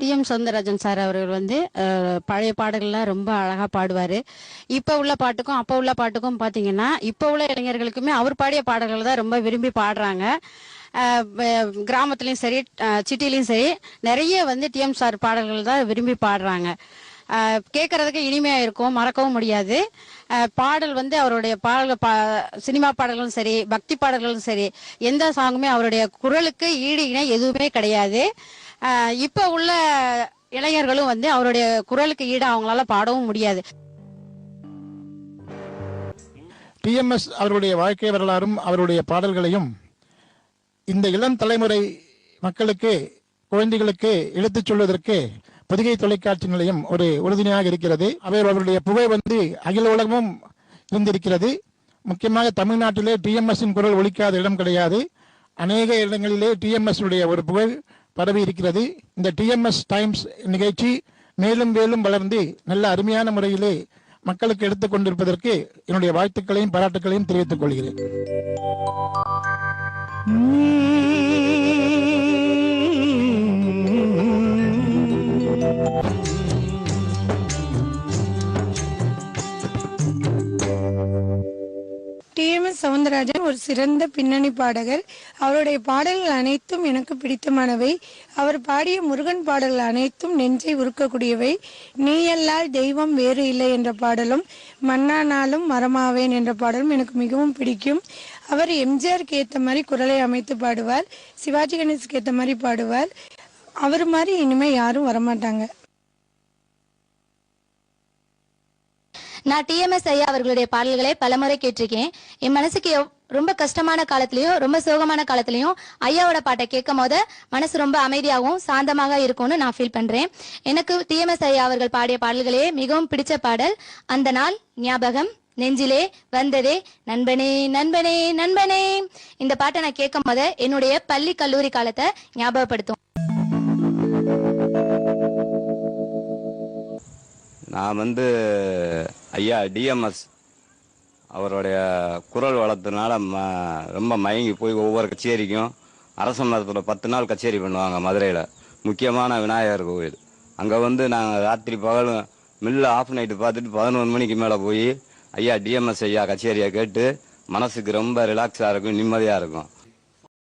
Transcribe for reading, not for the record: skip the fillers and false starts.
TM. Soundararajan sir அவர்கள் வந்து பழைய பாடல்கள்லாம் ரொம்ப அழகா பாடுவாரு. இப்ப உள்ள பாட்டுக்கும் அப்ப உள்ள பாட்டுக்கும் பாத்தீங்கன்னா இப்ப உள்ள இளைஞர்களுக்குமே அவர் பாடிய பாடல்கள் தான் ரொம்ப விரும்பி பாடுறாங்க. கிராமத்துலயும் சரி சிட்டிலையும் சரி நிறைய வந்து டி.எம். சார் பாடல்கள் தான் விரும்பி பாடுறாங்க. கேட்கறதுக்கு இனிமையா இருக்கும், மறக்கவும் முடியாது. பாடல் வந்து அவருடைய சினிமா பாடல்களும் சரி பக்தி பாடல்களும் சரி எந்த சாங்குமே அவருடைய குரலுக்கு ஈடு இணை எதுவுமே கிடையாது. இப்ப உள்ள இளைஞர்களும் வந்து அவருடைய குரலுக்கு ஈடு அவங்களால பாடவும் முடியாது. டிஎம்எஸ் அவருடைய வாழ்க்கை வரலாறும் அவருடைய பாடல்களையும் இந்த இளம் தலைமுறை மக்களுக்கு குழந்தைகளுக்கு எடுத்துச் சொல்வதற்கு பொதிகை தொலைக்காட்சி நிலையம் ஒரு உறுதுணையாக இருக்கிறது. அவருடைய புகழ் வந்து அகில உலகமும் இருந்திருக்கிறது. முக்கியமாக தமிழ்நாட்டிலே டிஎம்எஸ்ஸின் குரல் ஒலிக்காத இடம் கிடையாது. அநேக இடங்களிலே டிஎம்எஸ் உடைய ஒரு புகழ் பரவி இருக்கிறது. இந்த டிஎம்எஸ் டைம்ஸ் நிகழ்ச்சி மேலும் மேலும் வளர்ந்து நல்ல அருமையான முறையிலே மக்களுக்கு எடுத்துக் கொண்டிருப்பதற்கு என்னுடைய வாழ்த்துக்களையும் பாராட்டுகளையும் தெரிவித்துக் கொள்கிறேன். டி.எம். சௌந்தரராஜன் ஒரு சிறந்த பின்னணி பாடகர். அவருடைய பாடல்கள் அனைத்தும் எனக்கு பிடித்தமானவை. அவர் பாடிய முருகன் பாடல்கள் அனைத்தும் நெஞ்சை உருக்கக்கூடியவை. நீயல்லால் தெய்வம் வேறு இல்லை என்ற பாடலும் மன்னானாலும் மரமாவேன் என்ற பாடலும் எனக்கு மிகவும் பிடிக்கும். அவர் எம்ஜிஆருக்கு ஏற்ற மாதிரி குரலை அமைத்து பாடுவார், சிவாஜி கணேசுக்கு ஏற்ற மாதிரி பாடுவார். அவர் மாதிரி இனிமே யாரும் வரமாட்டாங்க. நான் டி.எம்.எஸ். ஐயா அவர்களுடைய பாடல்களை பலமுறை கேட்டிருக்கேன். என் மனசுக்கு ரொம்ப கஷ்டமான காலத்திலயும் ரொம்ப சோகமான காலத்திலயும் ஐயாவோட பாட்டை கேட்கும் போது மனசு ரொம்ப அமைதியாகவும் சாந்தமாக இருக்கும்னு நான் ஃபீல் பண்றேன். எனக்கு டி.எம்.எஸ். ஐயா அவர்கள் பாடிய பாடல்களே மிகவும் பிடிச்ச பாடல் அந்த நாள் ஞாபகம் நெஞ்சிலே வந்ததே நண்பனே நண்பனே நண்பனே. இந்த பாட்டை நான் கேட்கும் போது என்னுடைய பள்ளி கல்லூரி காலத்தை ஞாபகப்படுத்தும். நான் வந்து ஐயா டிஎம்எஸ் அவருடைய குரல் வளர்த்ததுனால ரொம்ப மயங்கி போய் ஒவ்வொரு கச்சேரிக்கும் அரச மரத்தில் 10 நாள் கச்சேரி பண்ணுவாங்க மதுரையில். முக்கியமான விநாயகர் கோவில் அங்கே வந்து நாங்கள் ராத்திரி பகல் மில்ல ஆஃப் நைட்டு பார்த்துட்டு 11 மணிக்கு மேலே போய் ஐயா டிஎம்எஸ் ஐயா கச்சேரியை கேட்டு மனசுக்கு ரொம்ப ரிலாக்ஸாக இருக்கும், நிம்மதியாக இருக்கும்.